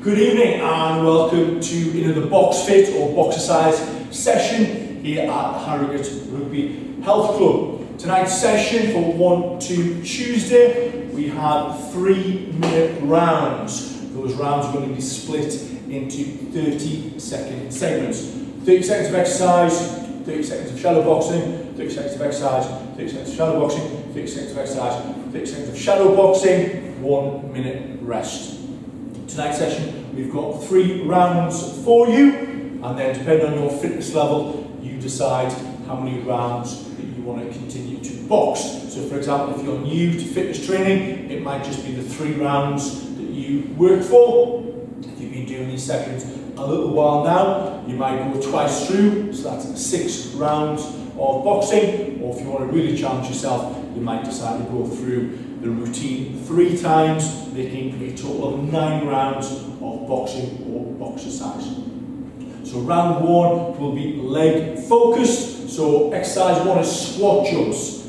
Good evening and welcome to another box fit or boxercise session here at Harrogate Rugby Health Club. Tonight's session for 1-2 Tuesday, we have 3-minute rounds. Those rounds are going to be split into 30-second segments. 30 seconds of exercise, 30 seconds of shadow boxing, 30 seconds of exercise, 30 seconds of shadow boxing, 30 seconds of exercise, 30 seconds of shadow boxing, 1 minute rest. Tonight's session, we've got 3 rounds for you, and then depending on your fitness level, you decide how many rounds that you want to continue to box. So for example, if you're new to fitness training, it might just be the 3 rounds that you work for. If you've been doing these sessions a little while now, you might go twice through, so that's 6 rounds of boxing, or if you want to really challenge yourself, you might decide to go through the routine 3 times, making a total of 9 rounds of boxing or boxercise. So round 1 will be leg focused. So exercise 1 is squat jumps,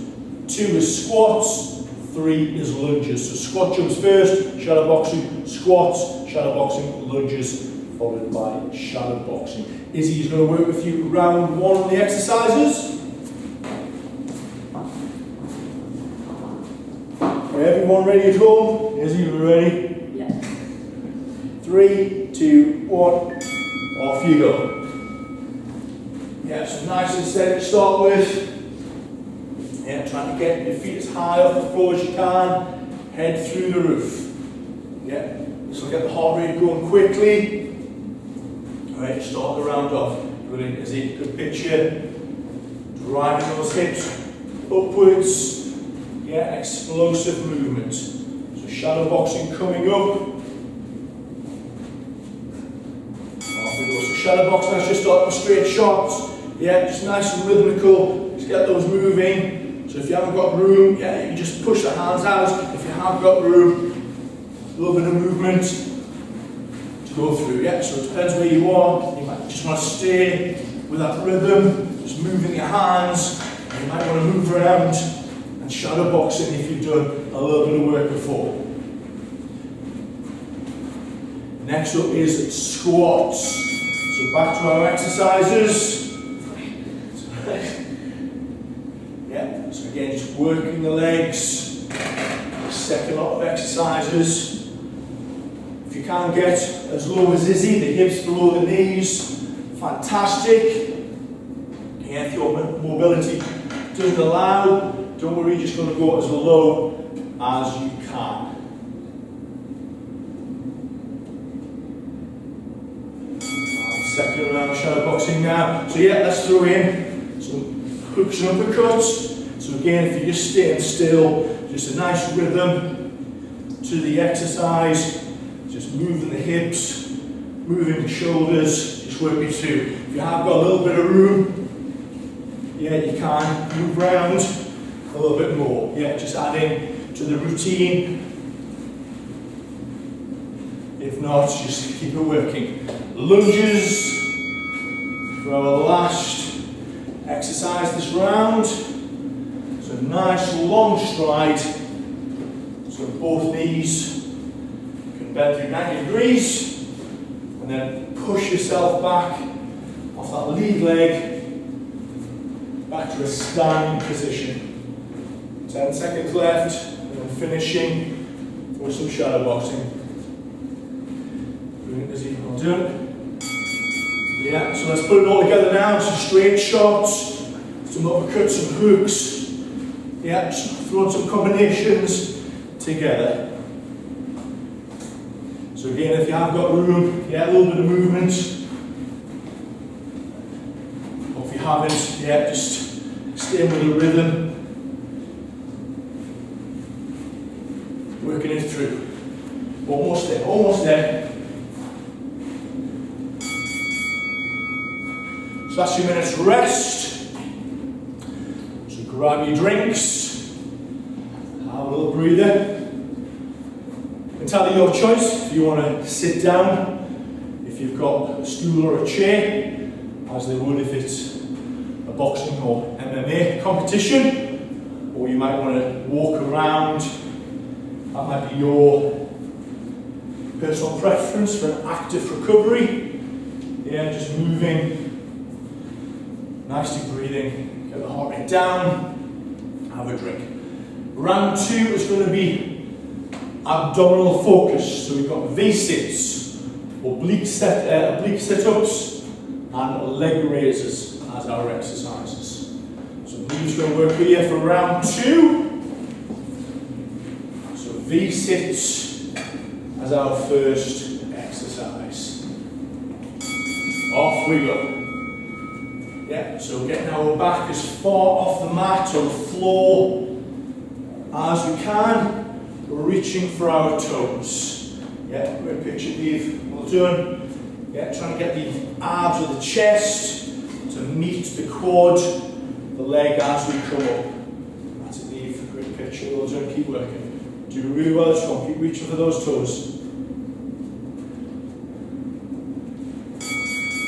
2 is squats, 3 is lunges. So squat jumps first, shadow boxing, squats, shadow boxing, lunges, followed by shadow boxing. Izzy is going to work with you round 1 on the exercises. Everyone ready at home? Izzy, you ready? Yeah. 3, 2, 1, off you go. Yeah, so nice and steady to start with. Yeah, trying to get your feet as high off the floor as you can, head through the roof. Yeah, this will get the heart rate going quickly. Alright, start the round off. Brilliant, Izzy, good picture. Driving those hips upwards. Yeah, explosive movement. So shadow boxing coming up. Off we go. So shadow boxing, let's just start with straight shots. Yeah, just nice and rhythmical. Just get those moving. So if you haven't got room, yeah, you can just push the hands out. If you have got room, a little bit of movement to go through. Yeah, so it depends where you are. You might just want to stay with that rhythm, just moving your hands. You might want to move around. And shadow boxing if you've done a little bit of work before. Next up is squats. So back to our exercises. Yeah, so again just working the legs. Second lot of exercises. If you can't get as low as Izzy, the hips below the knees, fantastic. Yeah, if your mobility doesn't allow, don't worry, you're just going to go as low as you can. Second round of shadow boxing now. So yeah, let's throw in some hooks and uppercuts. So again, if you're just staying still, just a nice rhythm to the exercise. Just moving the hips, moving the shoulders, just work it through. If you have got a little bit of room, yeah, you can move around a little bit more. Yeah, just adding to the routine. If not, just keep it working. Lunges for our last exercise this round. So nice long stride. So both knees can bend through 90 degrees. And then push yourself back off that lead leg back to a standing position. 10 seconds left, and then finishing with some shadow boxing. Brilliant, Izzy, well done. Yeah, so let's put it all together now. Some straight shots, some uppercuts, some hooks. Yeah, just throwing some combinations together. So again, if you have got room, yeah, a little bit of movement. Or if you haven't, yeah, just stay with the rhythm. Working it through. Almost there, almost there. So that's your minutes rest. So grab your drinks. Have a little breather. Entirely your choice if you want to sit down, if you've got a stool or a chair, as they would if it's a boxing or MMA competition, or you might want to walk around. That might be your personal preference for an active recovery. Yeah, just moving, nicely breathing, get the heart rate down, have a drink. Round 2 is going to be abdominal focus. So we've got V-sits, oblique sit-ups, and leg raises as our exercises. So these are going to work here for round 2. So V-sits as our first exercise. Off we go. Yeah, so getting our back as far off the mat or the floor as we can. We're reaching for our toes. Yeah, great picture, Eve. Well done. Yeah, trying to get the abs of the chest to meet the quad, the leg as we come up. That's it, Eve. Great picture. Well done. Keep working. Do really well, strong. Keep reaching for those toes.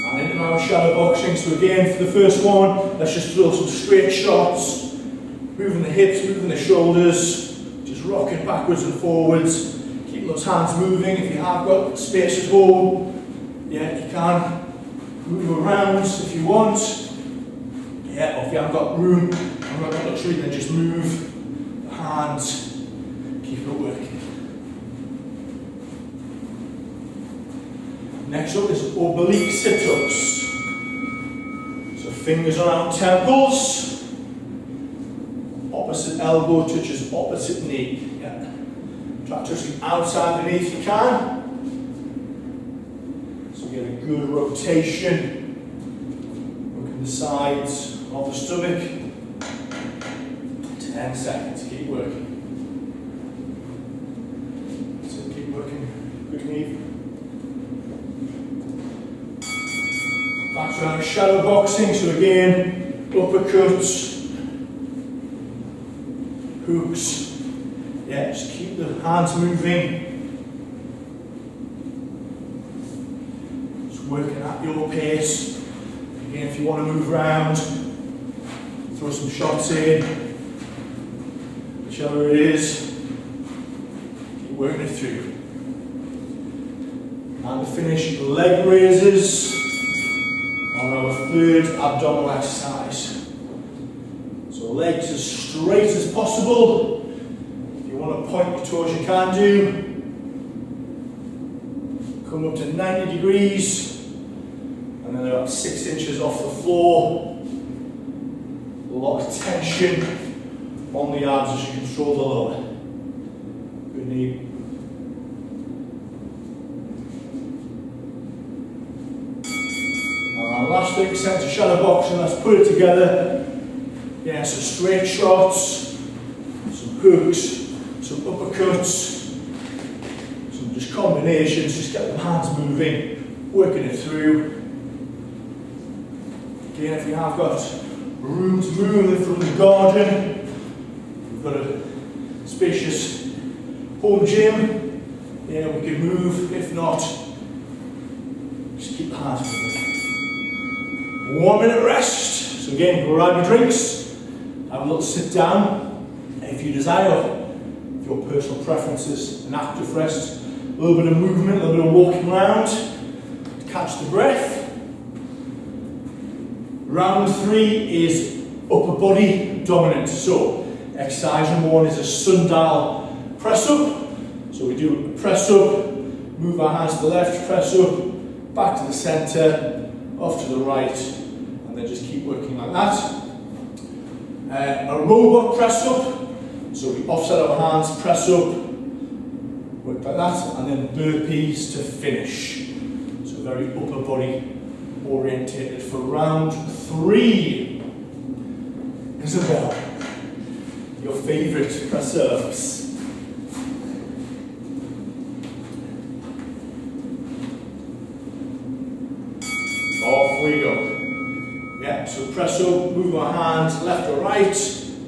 And into our shadow boxing. So again, for the first one, let's just throw some straight shots. Moving the hips, moving the shoulders, just rocking backwards and forwards. Keep those hands moving. If you have got space at home, yeah, you can move around if you want. Yeah, or if you haven't got room, I'm not got luxury, then just move the hands. Keep it working. Next up is oblique sit-ups. So fingers on our temples. Opposite elbow touches opposite knee. Yeah. Try to touch the outside of the knee if you can. So get a good rotation. Working the sides of the stomach. 10 seconds. Keep working. So keep working. Good knee. Back to our shadow boxing. So again, uppercuts. Hooks, yeah, just keep the hands moving. Just working at your pace. Again, if you want to move around, throw some shots in, whichever it is, keep working it through. And to finish, leg raises on our third abdominal exercise. So legs as straight as possible. If you want to point your toes, you can do. Come up to 90 degrees. And then they're about 6 inches off the floor. A lot of tension on the abs as you control the lower. Good knee. And last 30% of shadow boxing, let's put it together. Yeah, so straight shots, some hooks, some uppercuts, some just combinations, just get the hands moving, working it through. Again, if you have got room to move from the garden, we've got a spacious home gym, yeah, we can move. If not, just keep the hands moving. 1 minute rest. So again, grab your drinks. Have a little sit down if you desire, if your personal preference is an active rest, a little bit of movement, a little bit of walking around, to catch the breath. Round 3 is upper body dominant. So exercise number 1 is a sundial press up. So we do a press up, move our hands to the left, press up, back to the centre, off to the right, and then just keep working like that. A robot press up, so we offset our hands, press up, work like that, and then burpees to finish. So very upper body orientated for round 3. Isabel, your favourite press ups. Off we go. Yeah, so press up, move our hands left or right,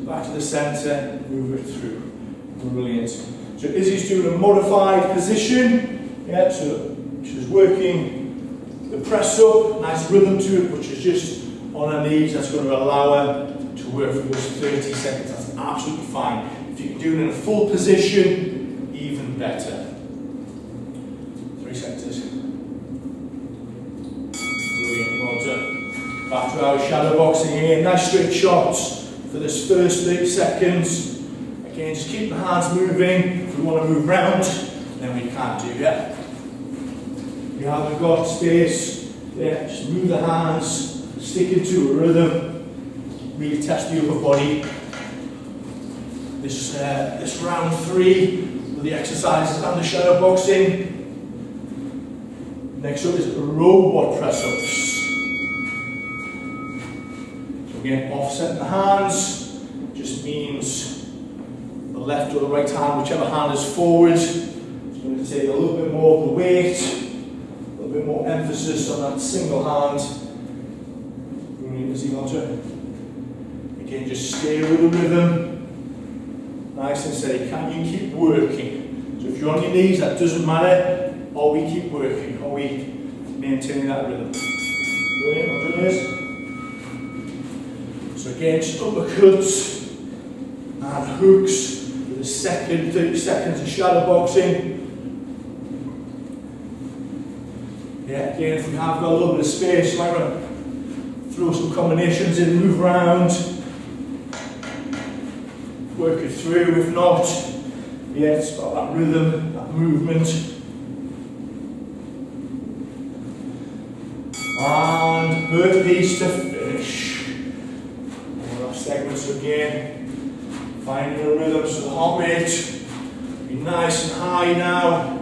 back to the centre, move it through. Brilliant. So Izzy's doing a modified position. Yeah, so she's working the press up, nice rhythm to it, which is just on her knees. That's going to allow her to work for those 30 seconds. That's absolutely fine. If you can do it in a full position, even better. our shadow boxing here. Nice straight shots for this first 30 seconds. Again, just keep the hands moving. If we want to move around, then we can do, yeah. If you haven't got space, yeah, just move the hands, stick into a rhythm, really test the upper body. This round 3 with the exercises and the shadow boxing. Next up is robot press-ups. So again, offsetting the hands just means the left or the right hand, whichever hand is forward. So I'm going to take a little bit more of the weight, a little bit more emphasis on that single hand. Really easy, Walter. Again, just stay with the rhythm. Nice and steady. Can you keep working? So if you're on your knees, that doesn't matter. Or we keep working. Or we maintaining that rhythm. Brilliant. I'll do this. So again, just uppercuts and hooks for the second 30 seconds of shadow boxing. Yeah, again, if we have got a little bit of space, you might want to throw some combinations in, move around. Work it through, if not, yeah, it's about that rhythm, that movement. And burpees to finish. All our segments again, finding a rhythm, so the heart rate, be nice and high now.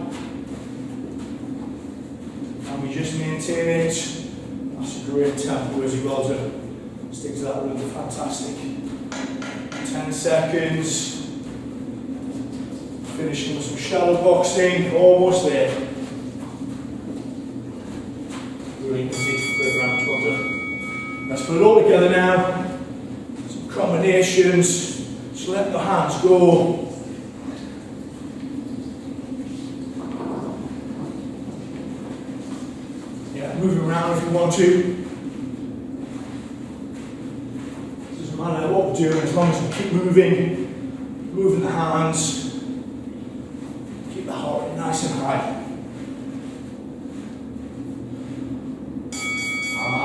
And we just maintain it. That's a great tempo as well to stick to that rhythm, fantastic. 10 seconds. Finishing with some shadow boxing, almost there. Really easy, great round, well done. Let's put it all together now. Some combinations. Just let the hands go. Yeah, moving around if you want to. Doesn't matter what we're doing, as long as we keep moving the hands. Keep the heart rate nice and high.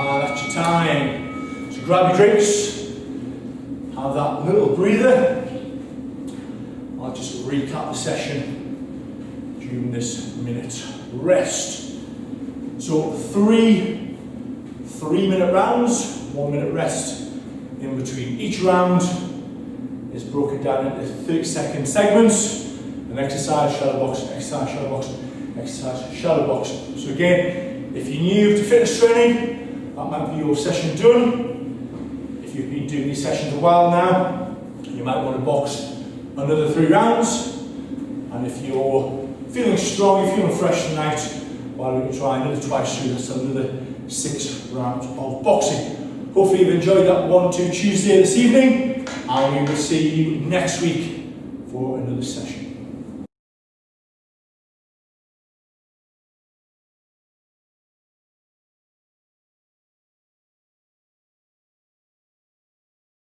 That's your time. So grab your drinks, have that little breather. I'll just recap the session during this minute rest. So 3 3-minute rounds, 1 minute rest in between. Each round is broken down into 30-second segments. An exercise, shadow boxing, exercise, shadow boxing, exercise, shadow boxing. So again, if you're new to fitness training, that might be your session done. If you've been doing these sessions a while now, you might want to box another 3 rounds. And if you're feeling strong, you're feeling fresh tonight, why don't we try another twice through, that's another 6 rounds of boxing. Hopefully you've enjoyed that 1-2 Tuesday this evening, and we will see you next week for another session.